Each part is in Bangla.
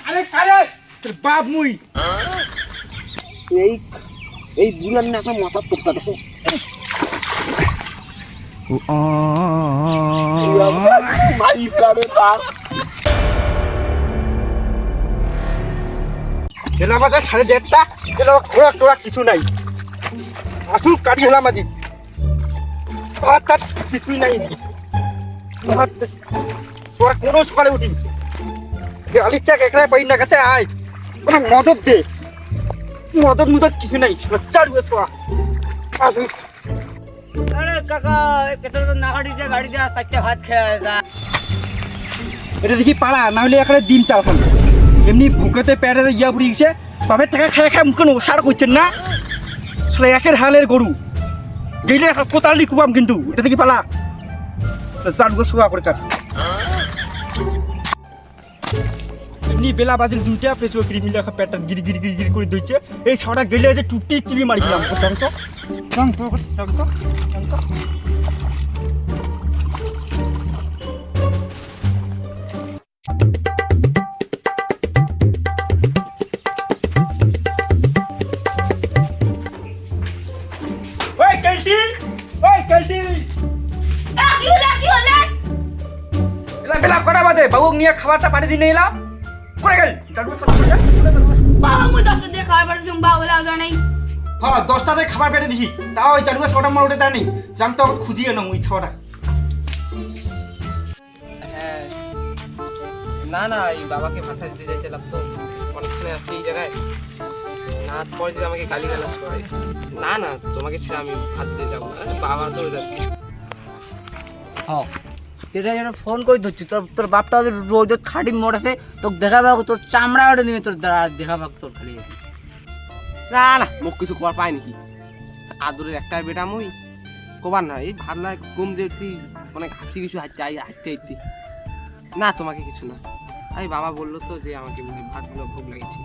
আরে কারে তোর বাপ মুই এই এই বুলার না একটা মাথা টপকা আছে মারি প্রাণে তার গেলা বাজার 1:30 গেলা খোরাক টোরাক কিছু নাই আসুন কাটি হলাম আজি ভাত তাত কিছুই নাই ভাত তোরা কোনো সকালে উঠি আলিশটা একলাই পাই না কাছে আয় মদত দে মদত কিছু নাই চালু এসো আসুন আরে কাকা কেতটা তো নাগাড়িতে গাড়ি দিয়া চারটে ভাত খেয়ে যা এটা দেখি পাড়া না হলে এখানে ডিম তাল খান এমনি ভুকেতে প্যারে ইয়া বুড়ি গেছে বাপের টাকা খায় মুখে ওসার করছেন না আসলে একের হালের গরু গেলে কোতালি কুবাম কিন্তু এটা দেখি পালা চালু শোয়া করে কাট এমনি বেলা বাজে 2টা পেছো ক্রিমিলা পেটটা গিরি গিরি গিরি গিরি করে দইছে এই ছটা গেলে যে টুটি চিবি মারি দিলাম ওই কেলটি এলা বেলা কটা বাজে বাবু নিয়ে খাবারটা পাঠিয়ে দিনে এলা করে গেল চালু সরা করে বাবা মুই 10 দিয়ে খাবার পাঠাইছি বাবা লাগা নাই হ্যাঁ 10টাতে খাবার পেটে দিছি তাও ওই চালু ছটা মার ওঠে তা নেই জান তো খুঁজিয়ে নাও ওই ছটা না না এই বাবাকে ভাষা দিতে চাইছিলাম তো অনেকক্ষণে আসছি এই জায়গায় না পরে যদি আমাকে গালি গালাজ করে না না তোমাকে ছেড়ে আমি ভাত দিতে যাবো না বাবা তো হ্যাঁ যেটা যেন ফোন করে ধরছি তোর বাপটা রোজ খাটি মোড়াছে তোকে দেখাবো তোর চামড়া ওটা নিবে তোর দেখাবো তোর খালি না না মুখ কিছু কর পাই নাকি আদরের একটা বেটা মুই কবার না এই ভাত লাগে ঘুম যে তুই অনেক হাঁটতে কিছু হাঁটতে হাঁটতে না তোমাকে কিছু না এই বাবা বললো তো যে আমাকে ভাতগুলো ভোগ লাগেছে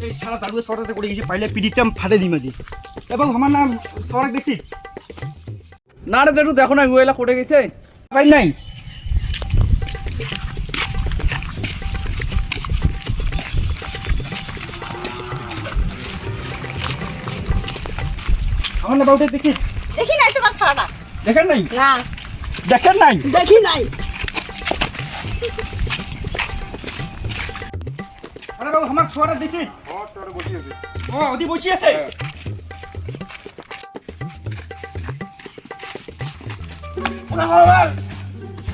এই সারা চালু ছটাতে করে গেছি পাইলে পিডিচাম ফাটে দিই মাঝে এবং আমার নাম সরাক দেখছি না রে একটু দেখো না গোয়েলা কোটে গেছে পাই নাই আমার না বাউটা দেখি দেখি নাই তোমার খাওয়াটা দেখেন নাই না দেখেন নাই দেখি নাই আরে বাবু আমার ছোয়াটা দেখি ও ওদি বসি আছে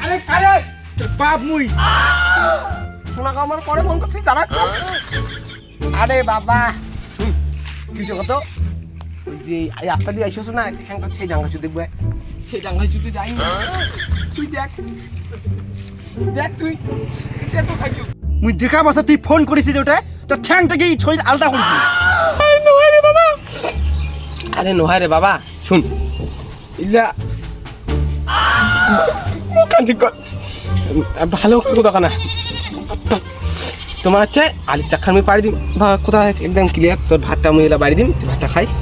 আরে কারে বাপ মুই শোনা আমার পরে ফোন করছিস তারা আরে বাবা শুন কিছু কত ওই যে এই রাস্তা দিয়ে আইসো না এখানকার সেই ডাঙ্গা চুদি দেখবে সেই ডাঙ্গা চুদি যাই না তুই দেখ তুই তো খাইছো মুই দেখা বাসা তুই ফোন করিছিস ওটা তোর ঠ্যাংটাকে শরীর আলাদা করে দিই আরে নোহায় রে বাবা শুন ইল্লা ভালো কথা না তোমার হচ্ছে আলিশ চাক্ষার আমি পাড়ি দিম বা কোথায় একদম ক্লিয়ার তোর ভাতটা আমি এলা বাড়ি দিম তুই ভাতটা খাইস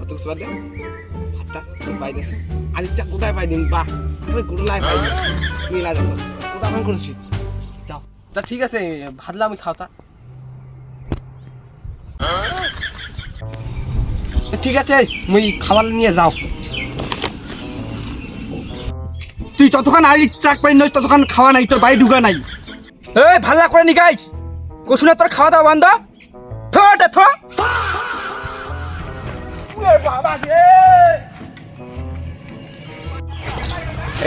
অত কিছু বাদ দে ভাতটা পাই দিস আলিশ চাক কোথায় পাই দিম বাহ গোলাই পাই দিম মিলা যাস কোথায় ফোন করেছিস যাও তা ঠিক আছে ভাতলা আমি খাওতা ঠিক আছে মুই খাবার নিয়ে যাও তুই যতক্ষণ আলি চাক পাই নয় ততক্ষণ খাওয়া নাই তোর বাড়ি ঢুকা নাই এই ভাল্লা করে নি গাইছ কসুনা তোর খাওয়া দাওয়া বান্ধা থটা থ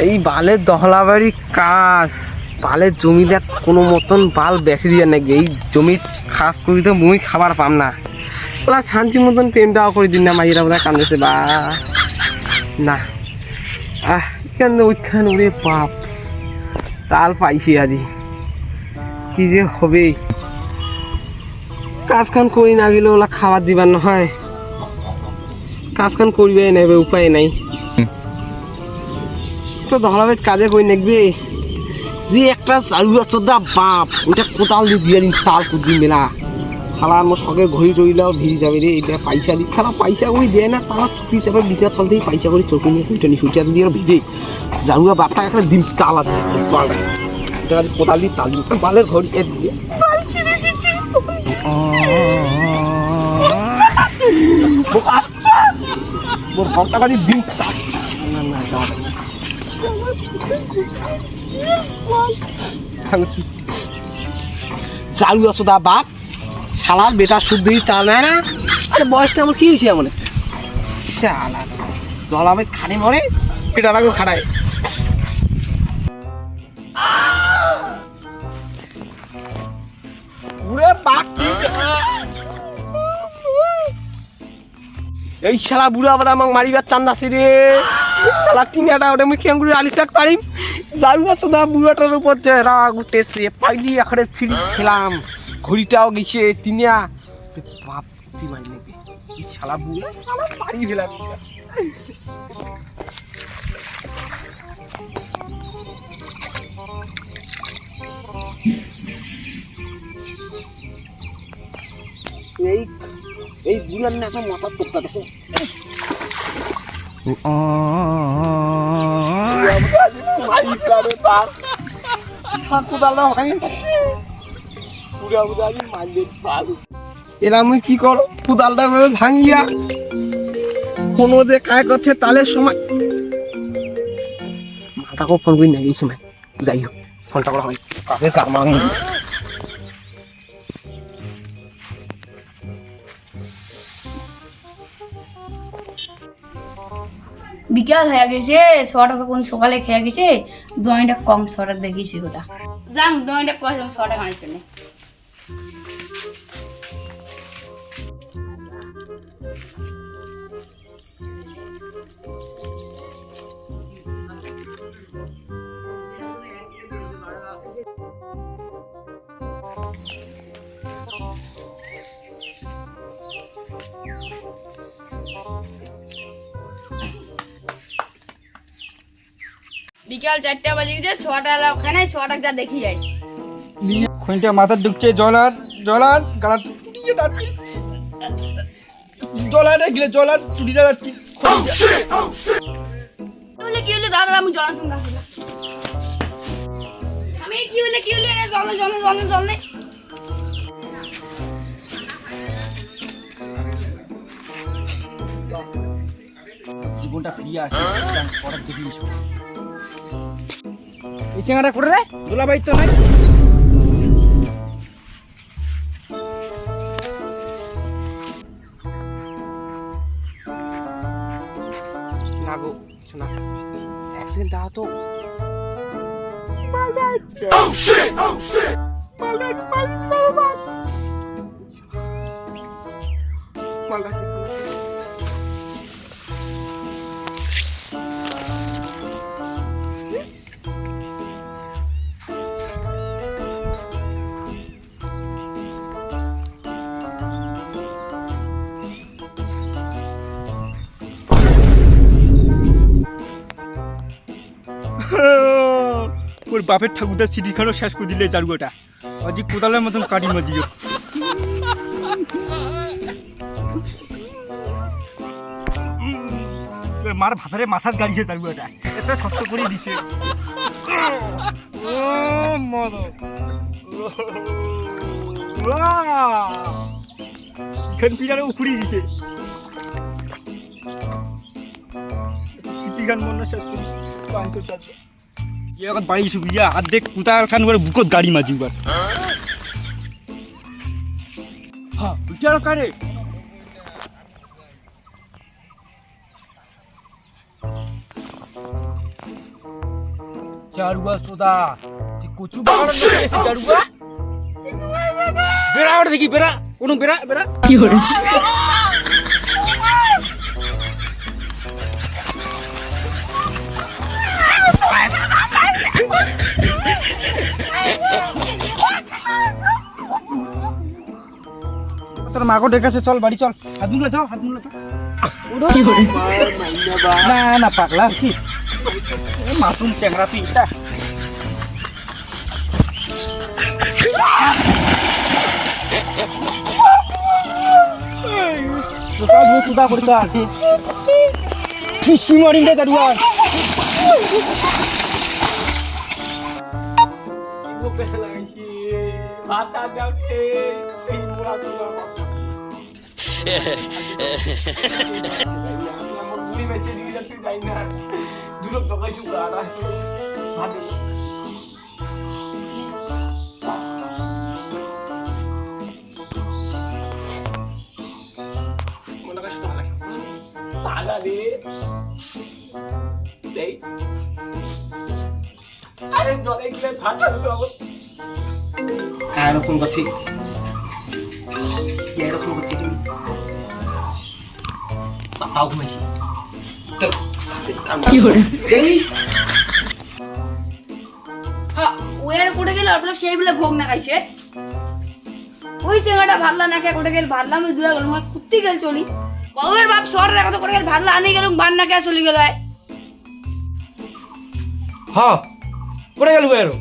এই বালের দহলাবাড়ি কাজ বালের জমি দেখ কোনো মতন বাল বেশি দিয়ে নাকি এই জমি খাস করি তো মুই খাবার পাম না ওরা শান্তি মতন প্রেম দেওয়া করে দিন না মাইরা বোধহয় কান্দেছে বা না কেন ওইখান ওরে বাপ তাল পাইছি আজি কি যে হবে কাজ কাম করি না গেলে ওলা খাবার দিবার নহয় কাজ কাম করবে নেবে উপায় নাই তো দহলাবেজ কাজে কই নেকবে যে একটা চালু আছে দা বাপ ওটা কোথাও দিয়ে দিন তাল কুদি মেলা শালা আমার সঙ্গে ঘড়ি টড়িলাও ভিড় যাবে রে, এটা পয়সা দিই শালা পয়সা করে দেয় না, তারা চুক্তি হিসাবে বিকার তল থেকে পয়সা করে চোখে নিয়ে কুইটা নি সুচিয়া দিয়ে ভিজে জানুয়া বাপটা একটা ডিম তালা দেয় কোদাল দিয়ে তাল দিই বালের ঘড়ি এর দিয়ে মোর ঘরটা বাড়ি ডিম চালু আছো দা বাপ শালার বেটা শুদ্ধই চা নেয় না। আরে বয়সটা আমার কি হয়েছে এমন শালা দলাবে খানে মরে পেটাটাকে খাড়ায় এই শালা বুড়া বাদা আমাকে মারিবার চান্দাছে রে শালা টিনাটা ওটা আমি কেমন করে আলিশাক পারিম চালু আছো দা বুড়াটার উপর রাগ উঠেছে পাইলি আখড়ে ছিঁড়ি খেলাম ঘড়িটাও গেছে টিনিয়া বাপ তুই মারি নেবে এই শালা বুড়া শালা মারি ফেলাম এই এই বুড়ার না একটা মাথার টুকটা গেছে এরা আমি কি কর কুদালটা ভাঙিয়া কোনো যে কায় করছে তালের সময় মাথাকেও ফোন করি না এই সময় যাই হোক ফোনটা করা হয় কাকে কারমা বিকাল হয়ে গেছে, শটা তো কোন সকালে খেয়ে গেছে, দইটা কম শটা দেখিছি ওটা যাম দইটা কম শটা খাওয়ার জন্য। বিকাল 4টা বাজে গেছে, 6টা ওখানে 6টা যা দেখি যাই খইটা মাথার ঢুকছে জলার গালা টুটিয়ে ডাটছি জলার গেলে জলার টুটিটা ডাটছি কি হলে দাদা আমি জল শুনতে আমি কি হলে জল নেই জীবনটা ফিরিয়ে আসে পরে দেখি এই চেঙ্গাটা করে রে দোলাবাই তো নাই না গো শোনা এক সেকেন্ড দাও তো ওর বাপের ঠাকুরদার সিটি খানো শেষ করে দিলে জারুয়াটা অজি কোদালের মতন কাটি মাজিও মার ভাতারে মাথার গাড়িছে জারুয়াটা এত শক্ত করে দিছে এখান পিড়ারে উখুড়ি দিছে সিটি খান মনে শেষ করে পাঁচশো চারশো এখন বাড়ি সুবিধা আর দেখ কোথায় খান করে বুকত গাড়ি মাঝি বার হ্যাঁ বুঝার কারে জারুয়া সোদা তুই কচু বাগান জারুয়া বেড়া ওটা দেখি বেড়া কোনো বেড়া বেড়া কি হলো তোর মাগো ডেকেছে চল বাড়ি চল হাত মুলে যাও না না পাগলা আছি মাসুম চ্যাংরা তুই এটা কাজ হয়ে সুদা করে কাজ মারিং রে দাদুয়ার ভাতা দাও রে এই মোড়া তো আমার বুড়ি মেচে দিয়ে যাচ্ছি যাই না দুটো টাকাই চুপ আর ভাত পালা রে দেই আরে জলে গিয়ে ভাতটা দিতে হবে এরকম করছি এরকম করছি তুমি পাও ঘুমাইছি কি করে হ্যাঁ ওয়ার কোটে গেল আপনার সেই বলে ভোগ না খাইছে ওই সেঙ্গাটা ভাল্লা না কে কোটে গেল ভাল্লা আমি দুয়া গেল কুত্তি গেল চলি ওর বাপ সর রাখা তো করে গেল ভাল্লা আনি গেল বান না কে চলি গেল হ্যাঁ করে গেল এরো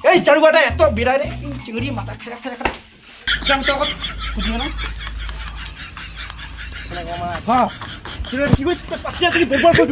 এই চারুয়াটা এত বিড়াই রে এই চিংড়ি মাথা খায়া খায়া খায়া চাং তো খুঁজি না হ্যাঁ কি করতে পারছিস তুই বলবো